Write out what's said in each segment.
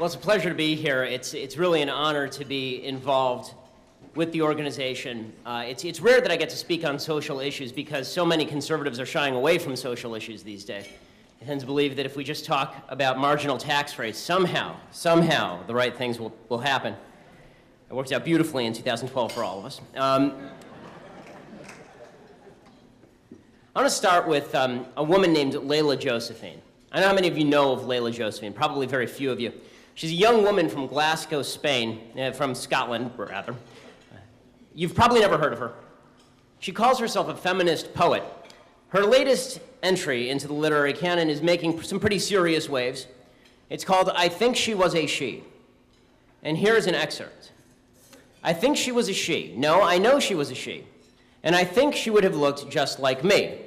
Well, it's a pleasure to be here. It's really an honor to be involved with the organization. It's rare that I get to speak on social issues because so many conservatives are shying away from social issues these days. I tend to believe that if we just talk about marginal tax rates, somehow, the right things will happen. It worked out beautifully in 2012 for all of us. I want to start with a woman named Layla Josephine. I don't know how many of you know of Layla Josephine, probably very few of you. She's a young woman from Glasgow, Spain, from Scotland, rather. You've probably never heard of her. She calls herself a feminist poet. Her latest entry into the literary canon is making some pretty serious waves. It's called I Think She Was a She. And here's an excerpt. I think she was a she. No, I know she was a she. And I think she would have looked just like me.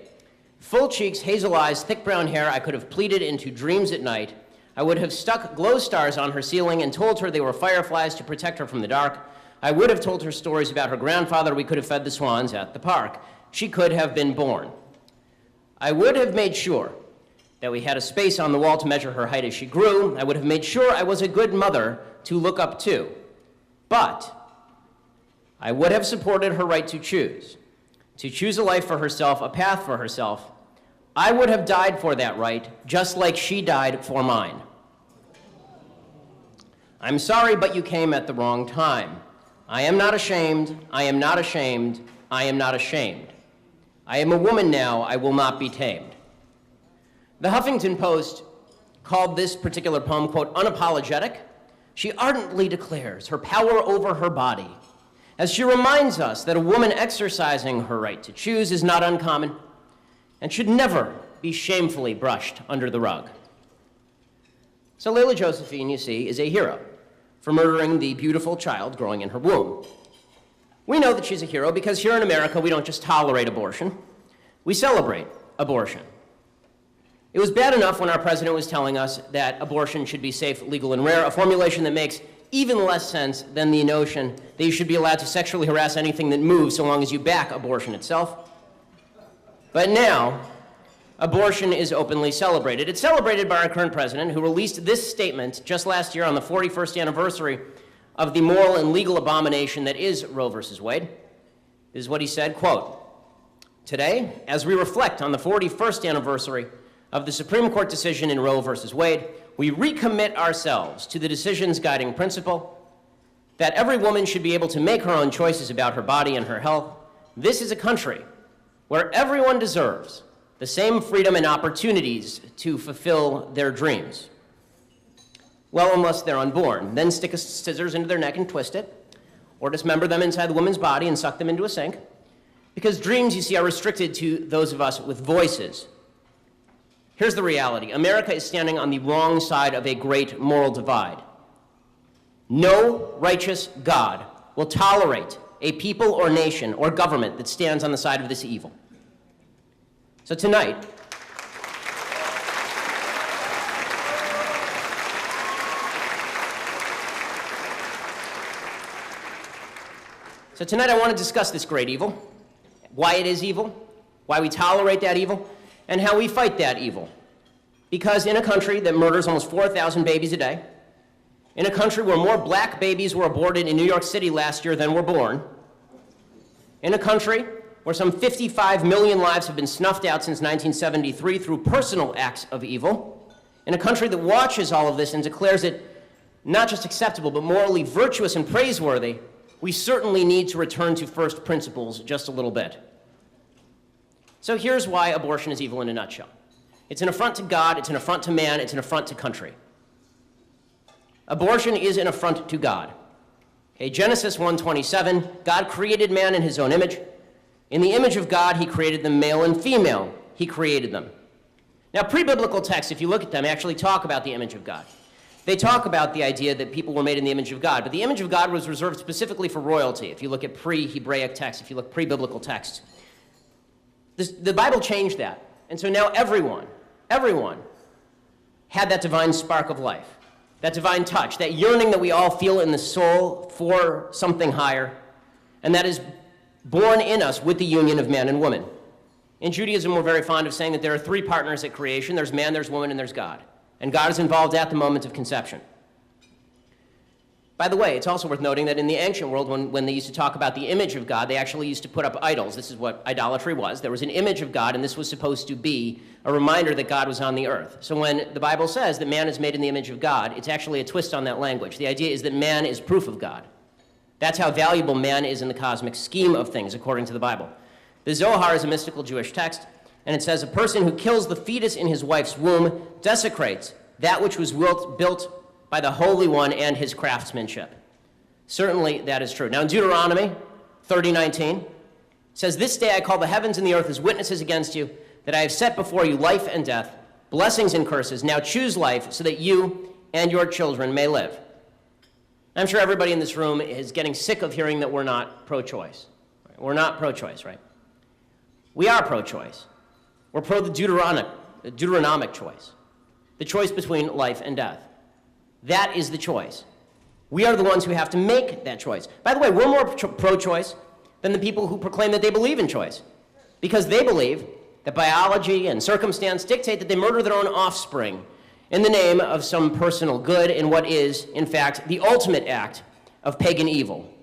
Full cheeks, hazel eyes, thick brown hair, I could have pleated into dreams at night. I would have stuck glow stars on her ceiling and told her they were fireflies to protect her from the dark. I would have told her stories about her grandfather. We could have fed the swans at the park. She could have been born. I would have made sure that we had a space on the wall to measure her height as she grew. I would have made sure I was a good mother to look up to. But I would have supported her right to choose a life for herself, a path for herself. I would have died for that right, just like she died for mine. I'm sorry, but you came at the wrong time. I am not ashamed, I am not ashamed, I am not ashamed. I am a woman now, I will not be tamed. The Huffington Post called this particular poem, quote, unapologetic. She ardently declares her power over her body, as she reminds us that a woman exercising her right to choose is not uncommon and should never be shamefully brushed under the rug. So Layla Josephine, you see, is a hero for murdering the beautiful child growing in her womb. We know that she's a hero because here in America, we don't just tolerate abortion, we celebrate abortion. It was bad enough when our president was telling us that abortion should be safe, legal, and rare, a formulation that makes even less sense than the notion that you should be allowed to sexually harass anything that moves so long as you back abortion itself. But now, abortion is openly celebrated. It's celebrated by our current president, who released this statement just last year on the 41st anniversary of the moral and legal abomination that is Roe versus Wade. This is what he said, quote, today, as we reflect on the 41st anniversary of the Supreme Court decision in Roe versus Wade, we recommit ourselves to the decision's guiding principle that every woman should be able to make her own choices about her body and her health. This is a country where everyone deserves the same freedom and opportunities to fulfill their dreams. Well, unless they're unborn. Then stick a scissors into their neck and twist it, or dismember them inside the woman's body and suck them into a sink. Because dreams, you see, are restricted to those of us with voices. Here's the reality. America is standing on the wrong side of a great moral divide. No righteous God will tolerate a people or nation or government that stands on the side of this evil. So tonight, I want to discuss this great evil, why it is evil, why we tolerate that evil, and how we fight that evil. Because in a country that murders almost 4,000 babies a day, in a country where more black babies were aborted in New York City last year than were born, in a country where some 55 million lives have been snuffed out since 1973 through personal acts of evil, in a country that watches all of this and declares it not just acceptable, but morally virtuous and praiseworthy, we certainly need to return to first principles just a little bit. So here's why abortion is evil in a nutshell. It's an affront to God, it's an affront to man, it's an affront to country. Abortion is an affront to God. Okay, Genesis 1:27, God created man in his own image. In the image of God, he created them male and female. He created them. Now, pre-biblical texts, if you look at them, actually talk about the image of God. They talk about the idea that people were made in the image of God, but the image of God was reserved specifically for royalty. If you look at pre-Hebraic texts, if you look pre-biblical texts, the Bible changed that. And so now everyone had that divine spark of life, that divine touch, that yearning that we all feel in the soul for something higher, and that is born in us with the union of man and woman. In Judaism, we're very fond of saying that there are three partners at creation. There's man, there's woman, and there's God. And God is involved at the moment of conception. By the way, it's also worth noting that in the ancient world, when they used to talk about the image of God, they actually used to put up idols. This is what idolatry was. There was an image of God, and this was supposed to be a reminder that God was on the earth. So when the Bible says that man is made in the image of God, it's actually a twist on that language. The idea is that man is proof of God. That's how valuable man is in the cosmic scheme of things, according to the Bible. The Zohar is a mystical Jewish text, and it says, a person who kills the fetus in his wife's womb desecrates that which was built by the Holy One and his craftsmanship. Certainly that is true. Now in Deuteronomy 30:19, it says, this day I call the heavens and the earth as witnesses against you, that I have set before you life and death, blessings and curses. Now choose life so that you and your children may live. I'm sure everybody in this room is getting sick of hearing that we're not pro-choice. We're not pro-choice, right? We are pro-choice. We're pro the Deuteronomic choice, the choice between life and death. That is the choice. We are the ones who have to make that choice. By the way, we're more pro-choice than the people who proclaim that they believe in choice, because they believe that biology and circumstance dictate that they murder their own offspring in the name of some personal good in what is, in fact, the ultimate act of pagan evil.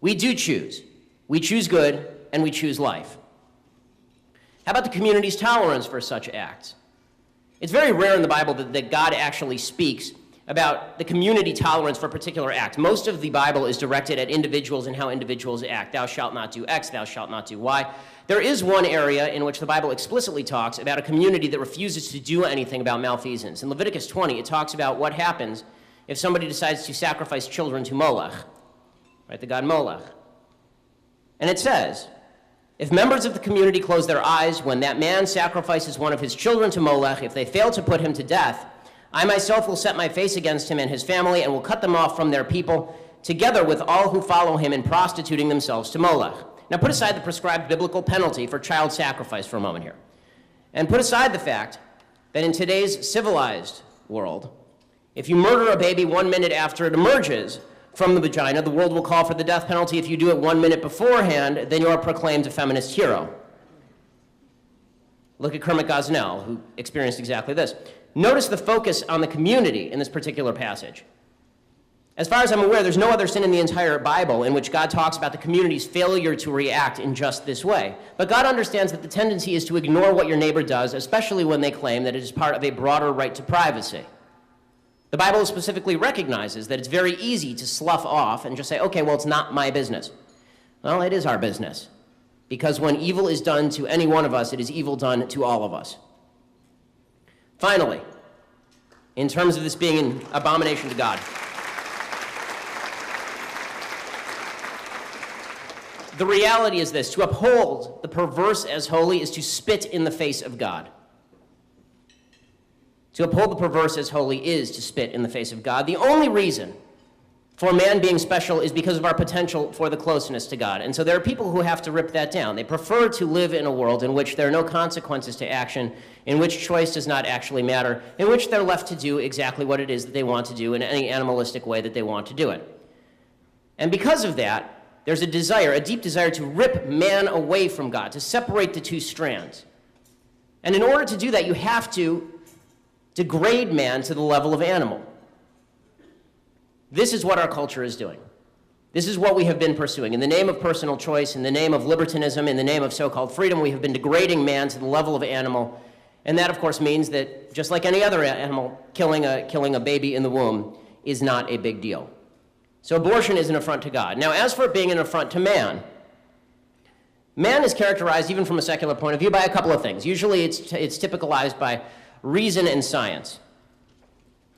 We do choose. We choose good, and we choose life. How about the community's tolerance for such acts? It's very rare in the Bible that God actually speaks about the community tolerance for a particular act. Most of the Bible is directed at individuals and how individuals act. Thou shalt not do X, thou shalt not do Y. There is one area in which the Bible explicitly talks about a community that refuses to do anything about malfeasance. In Leviticus 20, it talks about what happens if somebody decides to sacrifice children to Molech, right, the god Molech. And it says, if members of the community close their eyes when that man sacrifices one of his children to Molech, if they fail to put him to death, I myself will set my face against him and his family and will cut them off from their people, together with all who follow him in prostituting themselves to Molech. Now put aside the prescribed biblical penalty for child sacrifice for a moment here. And put aside the fact that in today's civilized world, if you murder a baby 1 minute after it emerges from the vagina, the world will call for the death penalty. If you do it 1 minute beforehand, then you are proclaimed a feminist hero. Look at Kermit Gosnell, who experienced exactly this. Notice the focus on the community in this particular passage. As far as I'm aware, there's no other sin in the entire Bible in which God talks about the community's failure to react in just this way. But God understands that the tendency is to ignore what your neighbor does, especially when they claim that it is part of a broader right to privacy. The Bible specifically recognizes that it's very easy to slough off and just say, okay, well, it's not my business. Well, it is our business. Because when evil is done to any one of us, it is evil done to all of us. Finally, in terms of this being an abomination to God, the reality is this: to uphold the perverse as holy is to spit in the face of God. To uphold the perverse as holy is to spit in the face of God. The only reason for man being special is because of our potential for the closeness to God. And so there are people who have to rip that down. They prefer to live in a world in which there are no consequences to action, in which choice does not actually matter, in which they're left to do exactly what it is that they want to do in any animalistic way that they want to do it. And because of that, there's a desire, a deep desire to rip man away from God, to separate the two strands. And in order to do that, you have to degrade man to the level of animal. This is what our culture is doing. This is what we have been pursuing. In the name of personal choice, in the name of libertinism, in the name of so-called freedom, we have been degrading man to the level of animal. And that, of course, means that just like any other animal, killing a baby in the womb is not a big deal. So abortion is an affront to God. Now, as for it being an affront to man, man is characterized, even from a secular point of view, by a couple of things. Usually it's typicalized by reason and science.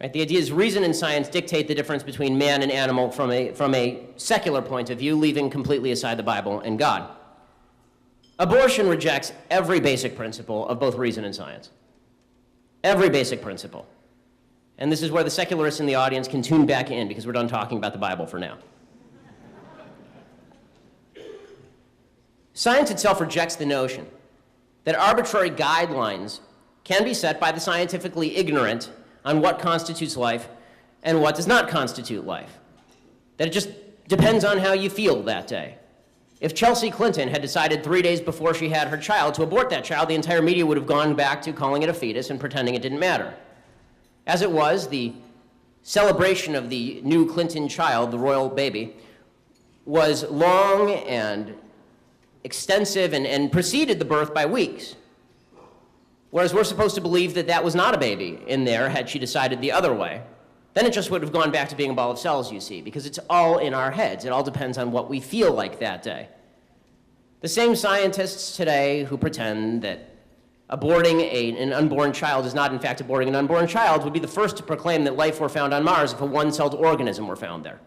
Right? The idea is reason and science dictate the difference between man and animal from a secular point of view, leaving completely aside the Bible and God. Abortion rejects every basic principle of both reason and science. Every basic principle. And this is where the secularists in the audience can tune back in, because we're done talking about the Bible for now. Science itself rejects the notion that arbitrary guidelines can be set by the scientifically ignorant on what constitutes life and what does not constitute life. That it just depends on how you feel that day. If Chelsea Clinton had decided 3 days before she had her child to abort that child, the entire media would have gone back to calling it a fetus and pretending it didn't matter. As it was, the celebration of the new Clinton child, the royal baby, was long and extensive and preceded the birth by weeks. Whereas we're supposed to believe that that was not a baby in there had she decided the other way. Then it just would have gone back to being a ball of cells, you see, because it's all in our heads. It all depends on what we feel like that day. The same scientists today who pretend that aborting an unborn child is not in fact aborting an unborn child would be the first to proclaim that life were found on Mars if a one-celled organism were found there.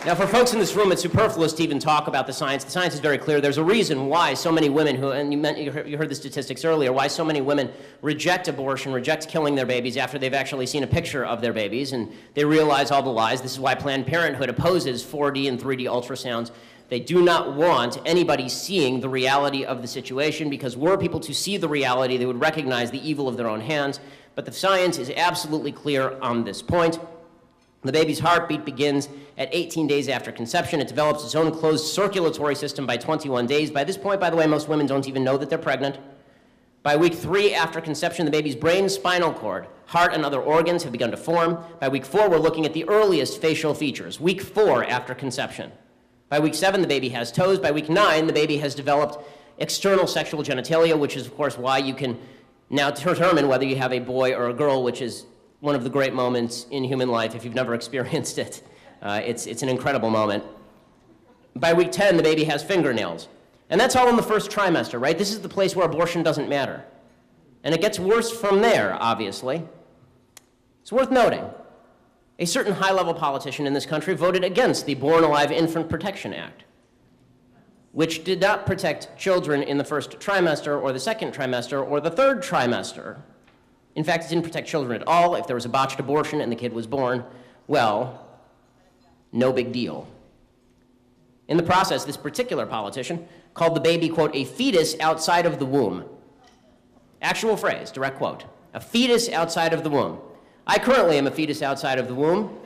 Now, for folks in this room, it's superfluous to even talk about the science. The science is very clear. There's a reason why so many women who, and you heard the statistics earlier, why so many women reject abortion, reject killing their babies after they've actually seen a picture of their babies, and they realize all the lies. This is why Planned Parenthood opposes 4D and 3D ultrasounds. They do not want anybody seeing the reality of the situation, because were people to see the reality, they would recognize the evil of their own hands. But the science is absolutely clear on this point. The baby's heartbeat begins at 18 days after conception. It develops its own closed circulatory system by 21 days. By this point, by the way, most women don't even know that they're pregnant. By week 3 after conception, the baby's brain, spinal cord, heart, and other organs have begun to form. By week 4, we're looking at the earliest facial features, week 4 after conception. By week 7, the baby has toes. By week 9, the baby has developed external sexual genitalia, which is, of course, why you can now determine whether you have a boy or a girl, which is one of the great moments in human life if you've never experienced it. It's an incredible moment. By week 10, the baby has fingernails. And that's all in the first trimester, right? This is the place where abortion doesn't matter. And it gets worse from there, obviously. It's worth noting, a certain high-level politician in this country voted against the Born Alive Infant Protection Act, which did not protect children in the first trimester or the second trimester or the third trimester. In fact, it didn't protect children at all. If there was a botched abortion and the kid was born, well, no big deal. In the process, this particular politician called the baby, quote, a fetus outside of the womb. Actual phrase, direct quote, a fetus outside of the womb. I currently am a fetus outside of the womb.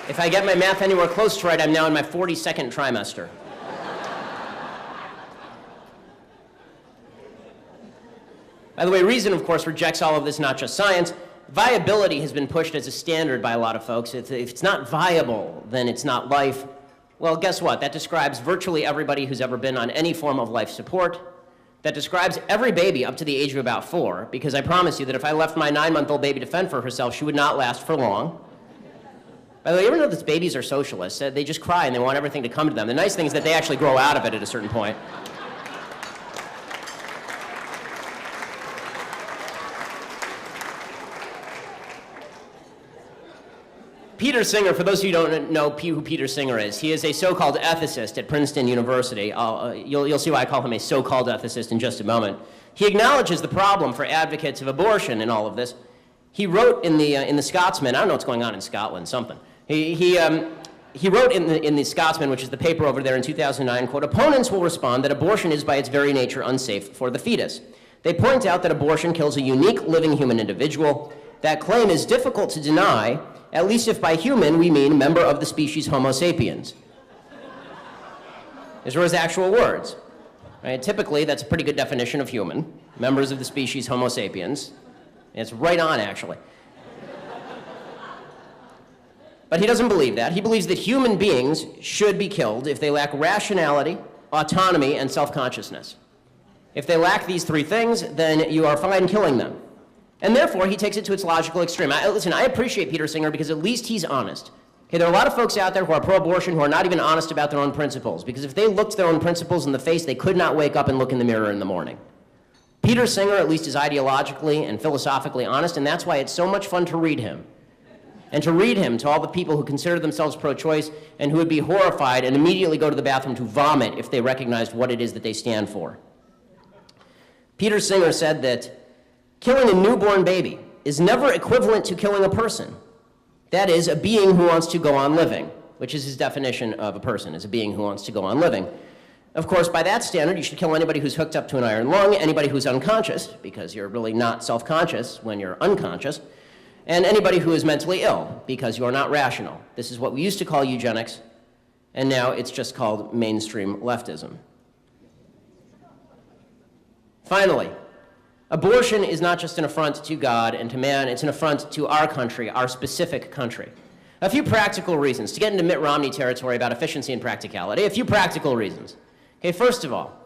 If I get my math anywhere close to right, I'm now in my 42nd trimester. By the way, reason, of course, rejects all of this, not just science. Viability has been pushed as a standard by a lot of folks. If it's not viable, then it's not life. Well, guess what? That describes virtually everybody who's ever been on any form of life support. That describes every baby up to the age of about 4, because I promise you that if I left my 9-month-old baby to fend for herself, she would not last for long. By the way, you ever know that babies are socialists? They just cry and they want everything to come to them. The nice thing is that they actually grow out of it at a certain point. Peter Singer, for those of you who don't know who Peter Singer is, he is a so-called ethicist at Princeton University. You'll see why I call him a so-called ethicist in just a moment. He acknowledges the problem for advocates of abortion in all of this. He wrote in the Scotsman, I don't know what's going on in Scotland, something. He wrote in the Scotsman, which is the paper over there in 2009, quote, opponents will respond that abortion is by its very nature unsafe for the fetus. They point out that abortion kills a unique living human individual. That claim is difficult to deny, at least if by human we mean member of the species Homo sapiens. These are his actual words. Right? Typically, that's a pretty good definition of human, members of the species Homo sapiens. It's right on, actually. But he doesn't believe that. He believes that human beings should be killed if they lack rationality, autonomy, and self-consciousness. If they lack these 3 things, then you are fine killing them. And therefore, he takes it to its logical extreme. Listen, I appreciate Peter Singer because at least he's honest. Okay, there are a lot of folks out there who are pro-abortion who are not even honest about their own principles, because if they looked their own principles in the face, they could not wake up and look in the mirror in the morning. Peter Singer, at least, is ideologically and philosophically honest, and that's why it's so much fun to read him. And to read him to all the people who consider themselves pro-choice and who would be horrified and immediately go to the bathroom to vomit if they recognized what it is that they stand for. Peter Singer said that killing a newborn baby is never equivalent to killing a person. That is, a being who wants to go on living, which is his definition of a person, is a being who wants to go on living. Of course, by that standard, you should kill anybody who's hooked up to an iron lung, anybody who's unconscious, because you're really not self-conscious when you're unconscious, and anybody who is mentally ill because you are not rational. This is what we used to call eugenics, and now it's just called mainstream leftism. Finally, abortion is not just an affront to God and to man, it's an affront to our country, our specific country. A few practical reasons, to get into Mitt Romney territory about efficiency and practicality, a few practical reasons. Okay, first of all,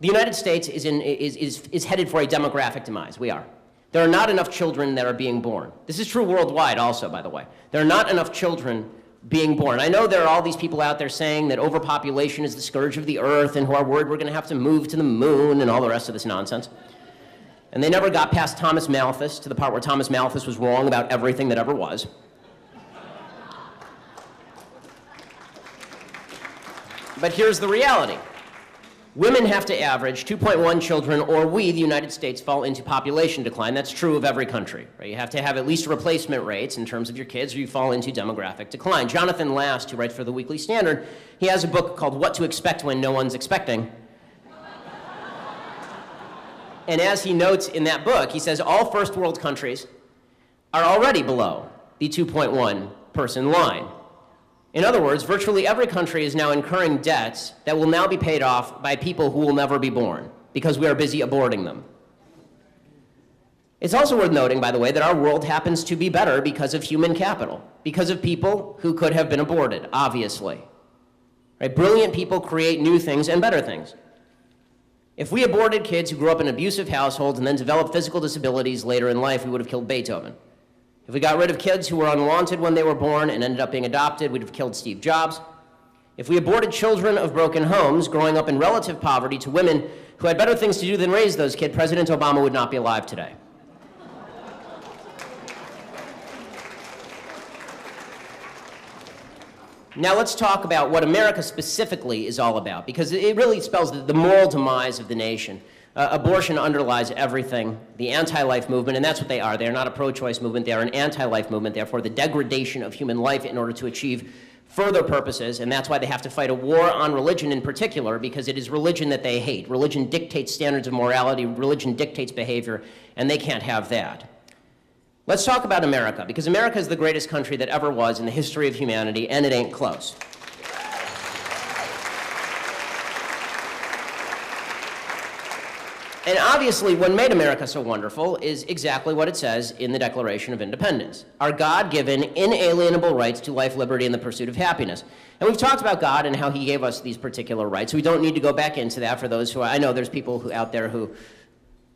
the United States is headed for a demographic demise. We are. There are not enough children that are being born. This is true worldwide also, by the way. There are not enough children being born. I know there are all these people out there saying that overpopulation is the scourge of the earth and who are worried we're going to have to move to the moon and all the rest of this nonsense. And they never got past Thomas Malthus, to the part where Thomas Malthus was wrong about everything that ever was. But here's the reality. Women have to average 2.1 children, or we, the United States, fall into population decline. That's true of every country, right? You have to have at least replacement rates in terms of your kids, or you fall into demographic decline. Jonathan Last, who writes for the Weekly Standard, he has a book called What to Expect When No One's Expecting. And as he notes in that book, he says all first world countries are already below the 2.1 person line. In other words, virtually every country is now incurring debts that will now be paid off by people who will never be born because we are busy aborting them. It's also worth noting, by the way, that our world happens to be better because of human capital, because of people who could have been aborted, obviously. Right? Brilliant people create new things and better things. If we aborted kids who grew up in abusive households and then developed physical disabilities later in life, we would have killed Beethoven. If we got rid of kids who were unwanted when they were born and ended up being adopted, we'd have killed Steve Jobs. If we aborted children of broken homes growing up in relative poverty to women who had better things to do than raise those kids, President Obama would not be alive today. Now let's talk about what America specifically is all about, because it really spells the moral demise of the nation. Abortion underlies everything, the anti-life movement, and that's what they are. They are not a pro-choice movement, they are an anti-life movement, therefore the degradation of human life in order to achieve further purposes, and that's why they have to fight a war on religion in particular, because it is religion that they hate. Religion dictates standards of morality, religion dictates behavior, and they can't have that. Let's talk about America, because America is the greatest country that ever was in the history of humanity, and it ain't close. And obviously, what made America so wonderful is exactly what it says in the Declaration of Independence. Our God-given, inalienable rights to life, liberty, and the pursuit of happiness. And we've talked about God and how he gave us these particular rights. So we don't need to go back into that for those who, I know there's people out there who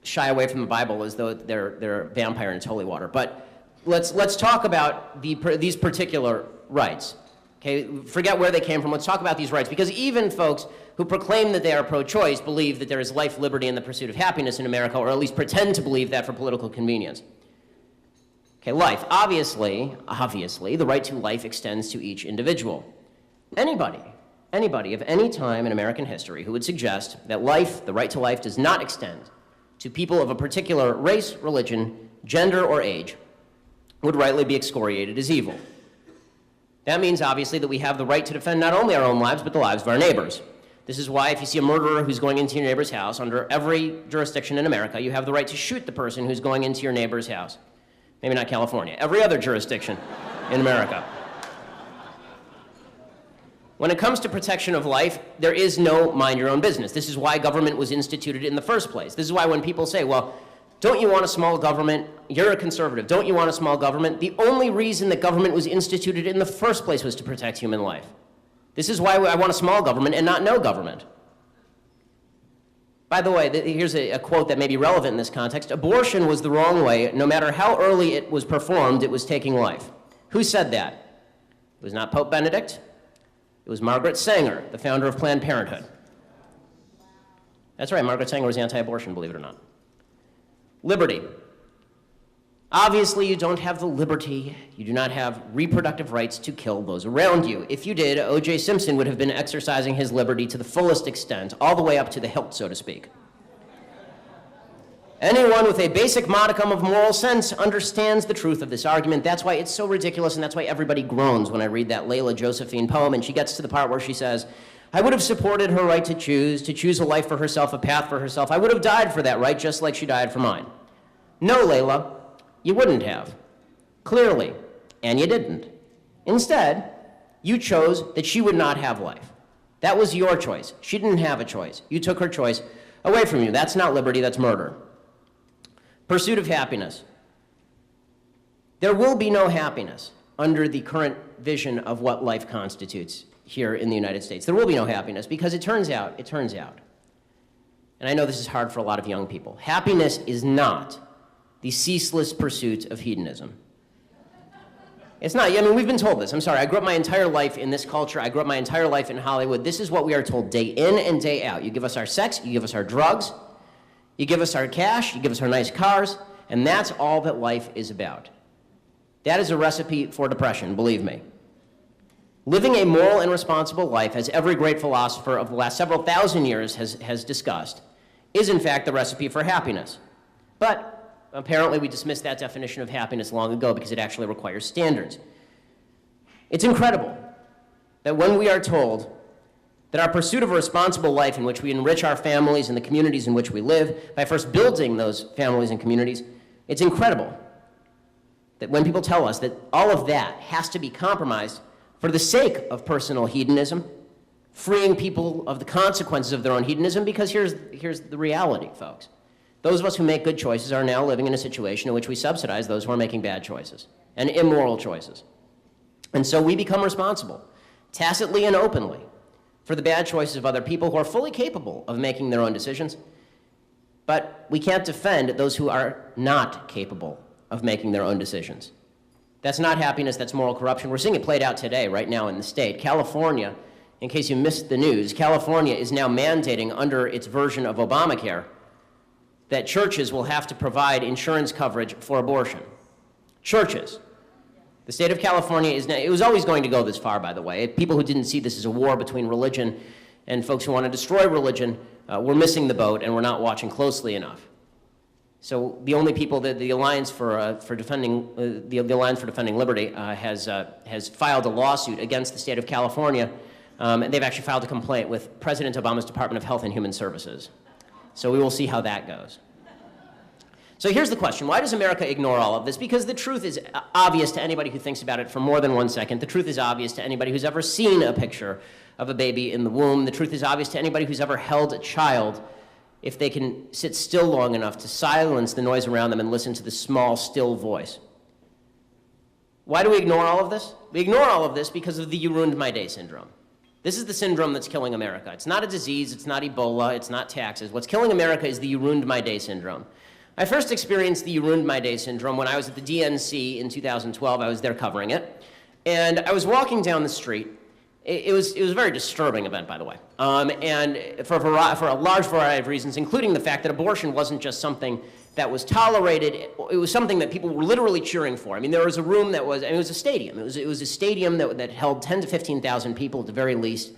shy away from the Bible as though they're a vampire and it's holy water. But let's talk about these particular rights. Okay, forget where they came from. Let's talk about these rights, because even folks who proclaim that they are pro-choice believe that there is life, liberty, and the pursuit of happiness in America, or at least pretend to believe that for political convenience. Okay, life. Obviously, the right to life extends to each individual. Anybody of any time in American history who would suggest that life, the right to life, does not extend to people of a particular race, religion, gender, or age would rightly be excoriated as evil. That means, obviously, that we have the right to defend not only our own lives, but the lives of our neighbors. This is why if you see a murderer who's going into your neighbor's house, under every jurisdiction in America, you have the right to shoot the person who's going into your neighbor's house. Maybe not California, every other jurisdiction in America. When it comes to protection of life, there is no mind your own business. This is why government was instituted in the first place. This is why when people say, well, don't you want a small government? You're a conservative. Don't you want a small government? The only reason that government was instituted in the first place was to protect human life. This is why I want a small government and not no government. By the way, here's a quote that may be relevant in this context. Abortion was the wrong way. No matter how early it was performed, it was taking life. Who said that? It was not Pope Benedict. It was Margaret Sanger, the founder of Planned Parenthood. That's right, Margaret Sanger was anti-abortion, believe it or not. Liberty. Obviously, you don't have the liberty, you do not have reproductive rights to kill those around you. If you did, O.J. Simpson would have been exercising his liberty to the fullest extent, all the way up to the hilt, so to speak. Anyone with a basic modicum of moral sense understands the truth of this argument. That's why it's so ridiculous, and that's why everybody groans when I read that Layla Josephine poem, and she gets to the part where she says, I would have supported her right to choose a life for herself, a path for herself. I would have died for that right, just like she died for mine. No, Layla, you wouldn't have. Clearly, and you didn't. Instead, you chose that she would not have life. That was your choice. She didn't have a choice. You took her choice away from you. That's not liberty, that's murder. Pursuit of happiness. There will be no happiness under the current vision of what life constitutes here in the United States. There will be no happiness because it turns out, and I know this is hard for a lot of young people, happiness is not the ceaseless pursuit of hedonism. It's not. I mean, we've been told this. I'm sorry. I grew up my entire life in this culture. I grew up my entire life in Hollywood. This is what we are told day in and day out. You give us our sex, you give us our drugs, you give us our cash, you give us our nice cars, and that's all that life is about. That is a recipe for depression, believe me. Living a moral and responsible life, as every great philosopher of the last several thousand years has discussed, is in fact the recipe for happiness. But apparently we dismissed that definition of happiness long ago because it actually requires standards. It's incredible that when we are told that our pursuit of a responsible life in which we enrich our families and the communities in which we live by first building those families and communities, it's incredible that when people tell us that all of that has to be compromised for the sake of personal hedonism, freeing people of the consequences of their own hedonism, because here's the reality, folks. Those of us who make good choices are now living in a situation in which we subsidize those who are making bad choices and immoral choices. And so we become responsible, tacitly and openly, for the bad choices of other people who are fully capable of making their own decisions. But we can't defend those who are not capable of making their own decisions. That's not happiness, that's moral corruption. We're seeing it played out today, right now in the state. California, in case you missed the news, California is now mandating under its version of Obamacare that churches will have to provide insurance coverage for abortion. Churches. The state of California is now, it was always going to go this far, by the way. People who didn't see this as a war between religion and folks who want to destroy religion were missing the boat and were not watching closely enough. So the only people that the Alliance for Defending the Alliance for Defending Liberty has filed a lawsuit against the state of California. And they've actually filed a complaint with President Obama's Department of Health and Human Services. So we will see how that goes. So here's the question. Why does America ignore all of this? Because the truth is obvious to anybody who thinks about it for more than 1 second. The truth is obvious to anybody who's ever seen a picture of a baby in the womb. The truth is obvious to anybody who's ever held a child if they can sit still long enough to silence the noise around them and listen to the small, still voice. Why do we ignore all of this? We ignore all of this because of the "you ruined my day" syndrome. This is the syndrome that's killing America. It's not a disease, it's not Ebola, it's not taxes. What's killing America is the "you ruined my day" syndrome. I first experienced the "you ruined my day" syndrome when I was at the DNC in 2012. I was there covering it. And I was walking down the street. It was a very disturbing event, by the way. And for a large variety of reasons, including the fact that abortion wasn't just something that was tolerated, it was something that people were literally cheering for. I mean, there was a room that was, and it was a stadium. It was a stadium that held 10 to 15,000 people at the very least,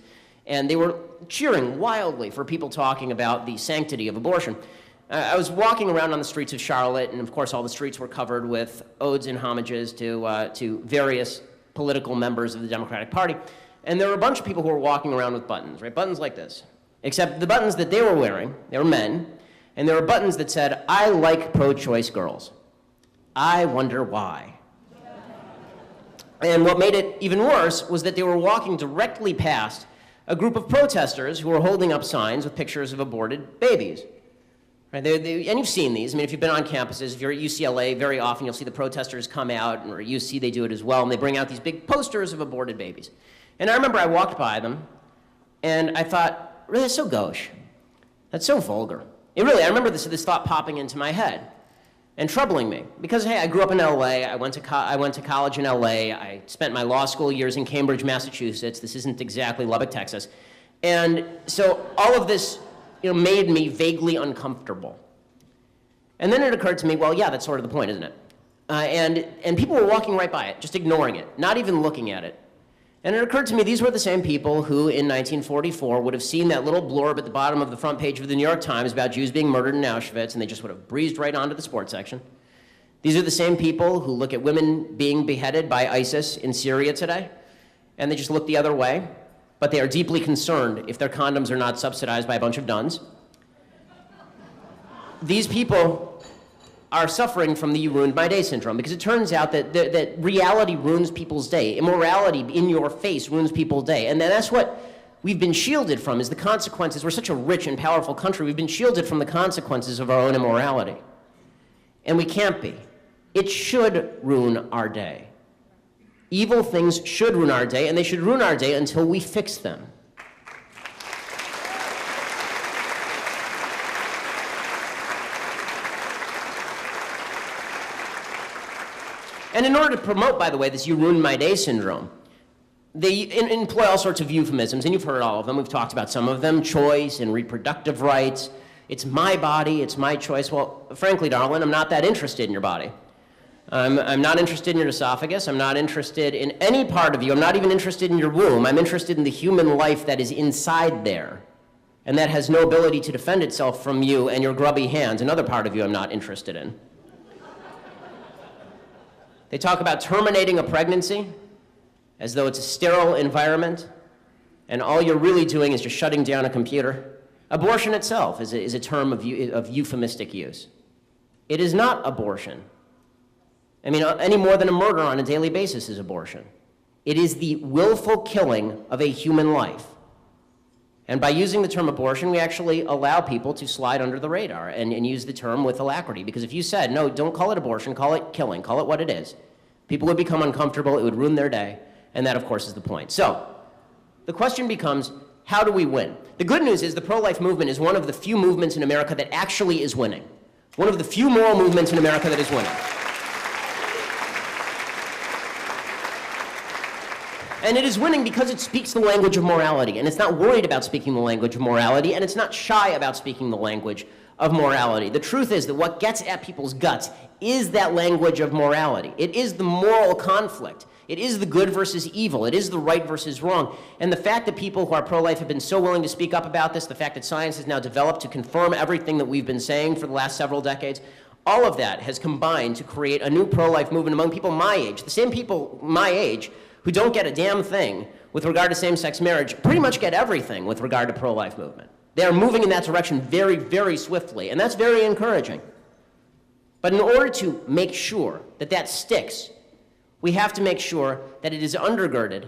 and they were cheering wildly for people talking about the sanctity of abortion. I was walking around on the streets of Charlotte, and of course all the streets were covered with odes and homages to various political members of the Democratic Party, and there were a bunch of people who were walking around with buttons, right? Buttons like this. Except the buttons that they were wearing, they were men, and there were buttons that said, "I like pro-choice girls. I wonder why." And what made it even worse was that they were walking directly past a group of protesters who were holding up signs with pictures of aborted babies. Right? And you've seen these. I mean, if you've been on campuses, if you're at UCLA, very often you'll see the protesters come out, or at UC they do it as well, and they bring out these big posters of aborted babies. And I remember I walked by them, and I thought, really, that's so gauche. That's so vulgar. I remember this thought popping into my head and troubling me. Because, hey, I grew up in LA, I went to college in LA, I spent my law school years in Cambridge, Massachusetts. This isn't exactly Lubbock, Texas. And so all of this made me vaguely uncomfortable. And then it occurred to me, well, yeah, that's sort of the point, isn't it? And people were walking right by it, just ignoring it, not even looking at it. And it occurred to me these were the same people who in 1944 would have seen that little blurb at the bottom of the front page of the New York Times about Jews being murdered in Auschwitz, and they just would have breezed right onto the sports section. These are the same people who look at women being beheaded by ISIS in Syria today, and they just look the other way, but they are deeply concerned if their condoms are not subsidized by a bunch of nuns. These people are suffering from the "you ruined my day" syndrome, because it turns out that reality ruins people's day. Immorality in your face ruins people's day. And that's what we've been shielded from, is the consequences. We're such a rich and powerful country. We've been shielded from the consequences of our own immorality. And we can't be. It should ruin our day. Evil things should ruin our day, and they should ruin our day until we fix them. And in order to promote, by the way, this "you ruined my day" syndrome, they employ all sorts of euphemisms, and you've heard all of them. We've talked about some of them: choice and reproductive rights. It's my body, it's my choice. Well, frankly, darling, I'm not that interested in your body. I'm not interested in your esophagus. I'm not interested in any part of you. I'm not even interested in your womb. I'm interested in the human life that is inside there, and that has no ability to defend itself from you and your grubby hands. Another part of you I'm not interested in. They talk about terminating a pregnancy as though it's a sterile environment, and all you're really doing is just shutting down a computer. Abortion itself is a term of euphemistic use. It is not abortion. I mean, any more than a murder on a daily basis is abortion. It is the willful killing of a human life. And by using the term abortion, we actually allow people to slide under the radar and use the term with alacrity. Because if you said, no, don't call it abortion, call it killing, call it what it is, people would become uncomfortable, it would ruin their day, and that, of course, is the point. So the question becomes, how do we win? The good news is the pro-life movement is one of the few movements in America that actually is winning. One of the few moral movements in America that is winning. And it is winning because it speaks the language of morality, and it's not worried about speaking the language of morality, and it's not shy about speaking the language of morality. The truth is that what gets at people's guts is that language of morality. It is the moral conflict. It is the good versus evil. It is the right versus wrong. And the fact that people who are pro-life have been so willing to speak up about this, the fact that science has now developed to confirm everything that we've been saying for the last several decades, all of that has combined to create a new pro-life movement among people my age, the same people my age who don't get a damn thing with regard to same-sex marriage, pretty much get everything with regard to pro-life movement. They are moving in that direction very, very swiftly, and that's very encouraging. But in order to make sure that that sticks, we have to make sure that it is undergirded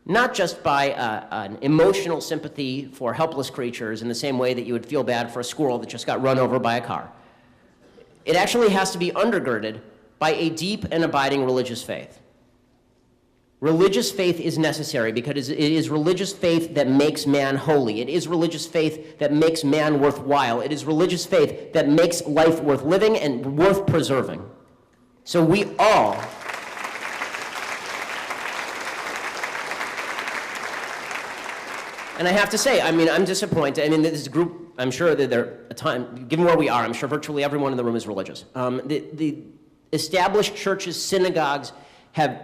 not just by an emotional sympathy for helpless creatures in the same way that you would feel bad for a squirrel that just got run over by a car. It actually has to be undergirded by a deep and abiding religious faith. Religious faith is necessary because it is religious faith that makes man holy. It is religious faith that makes man worthwhile. It is religious faith that makes life worth living and worth preserving. So we all and I have to say, I mean, I'm disappointed. I mean, this group, I'm sure that there, given where we are, I'm sure virtually everyone in the room is religious. The established churches, synagogues have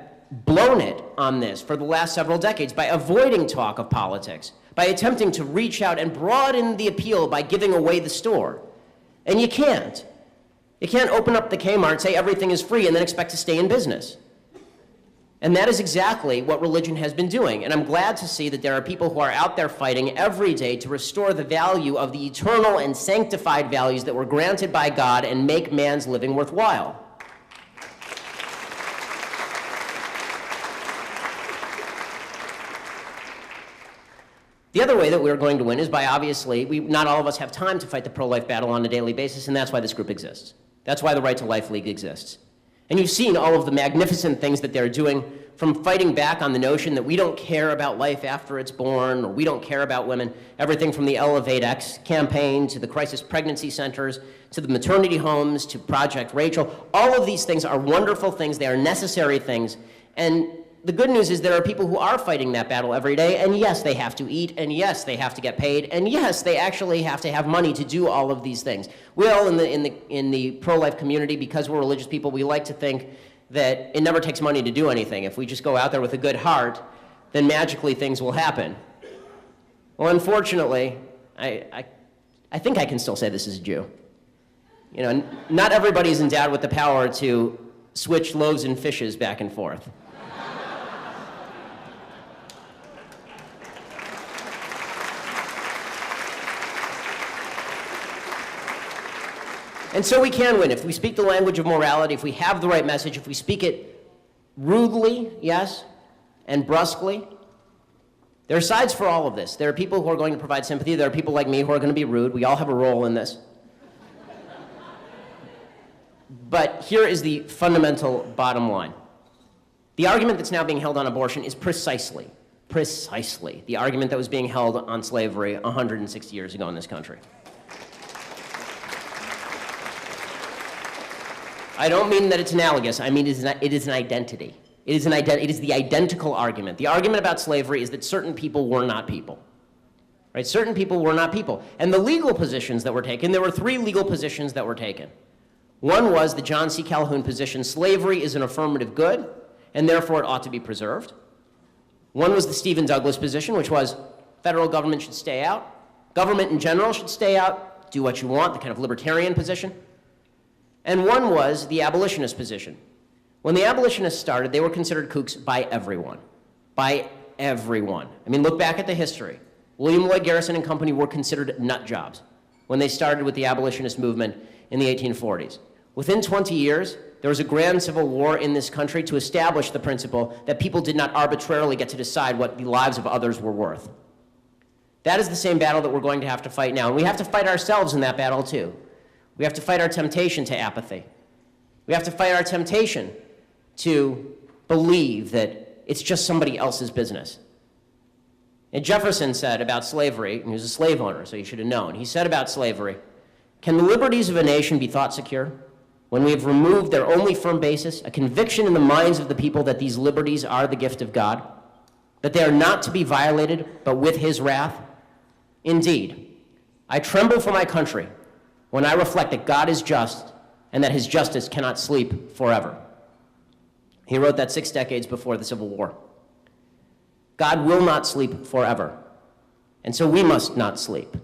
blown it on this for the last several decades by avoiding talk of politics, by attempting to reach out and broaden the appeal by giving away the store. And you can't. You can't open up the Kmart, say everything is free, and then expect to stay in business. And that is exactly what religion has been doing. And I'm glad to see that there are people who are out there fighting every day to restore the value of the eternal and sanctified values that were granted by God and make man's living worthwhile. The other way that we're going to win is by, obviously, not all of us have time to fight the pro-life battle on a daily basis, and that's why this group exists. That's why the Right to Life League exists. And you've seen all of the magnificent things that they're doing, from fighting back on the notion that we don't care about life after it's born, or we don't care about women, everything from the Elevate X campaign to the crisis pregnancy centers, to the maternity homes, to Project Rachel. All of these things are wonderful things. They are necessary things. And the good news is there are people who are fighting that battle every day, and yes, they have to eat, and yes, they have to get paid, and yes, they actually have to have money to do all of these things. We all in the pro-life community, because we're religious people, we like to think that it never takes money to do anything. If we just go out there with a good heart, then magically things will happen. Well, unfortunately, I think I can still say this as a Jew. You know, not everybody is endowed with the power to switch loaves and fishes back and forth. And so we can win if we speak the language of morality, if we have the right message, if we speak it rudely, yes, and brusquely. There are sides for all of this. There are people who are going to provide sympathy. There are people like me who are going to be rude. We all have a role in this. But here is the fundamental bottom line. The argument that's now being held on abortion is precisely the argument that was being held on slavery 160 years ago in this country. I don't mean that it's analogous. I mean it is an identity. It is the identical argument. The argument about slavery is that certain people were not people. Right? Certain people were not people. And the legal positions that were taken, there were 3 legal positions that were taken. One was the John C. Calhoun position, slavery is an affirmative good, and therefore it ought to be preserved. One was the Stephen Douglas position, which was federal government should stay out, government in general should stay out, do what you want, the kind of libertarian position. And one was the abolitionist position. When the abolitionists started, they were considered kooks by everyone. By everyone. I mean, look back at the history. William Lloyd Garrison and company were considered nut jobs when they started with the abolitionist movement in the 1840s. Within 20 years, there was a grand civil war in this country to establish the principle that people did not arbitrarily get to decide what the lives of others were worth. That is the same battle that we're going to have to fight now, and we have to fight ourselves in that battle too. We have to fight our temptation to apathy. We have to fight our temptation to believe that it's just somebody else's business. And Jefferson said about slavery, and he was a slave owner, so he should have known. He said about slavery, "Can the liberties of a nation be thought secure when we have removed their only firm basis, a conviction in the minds of the people that these liberties are the gift of God, that they are not to be violated, but with his wrath? Indeed, I tremble for my country when I reflect that God is just and that his justice cannot sleep forever." He wrote that 6 decades before the Civil War. God will not sleep forever, and so we must not sleep.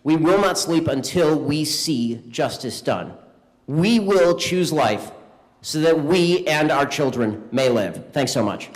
We will not sleep until we see justice done. We will choose life so that we and our children may live. Thanks so much.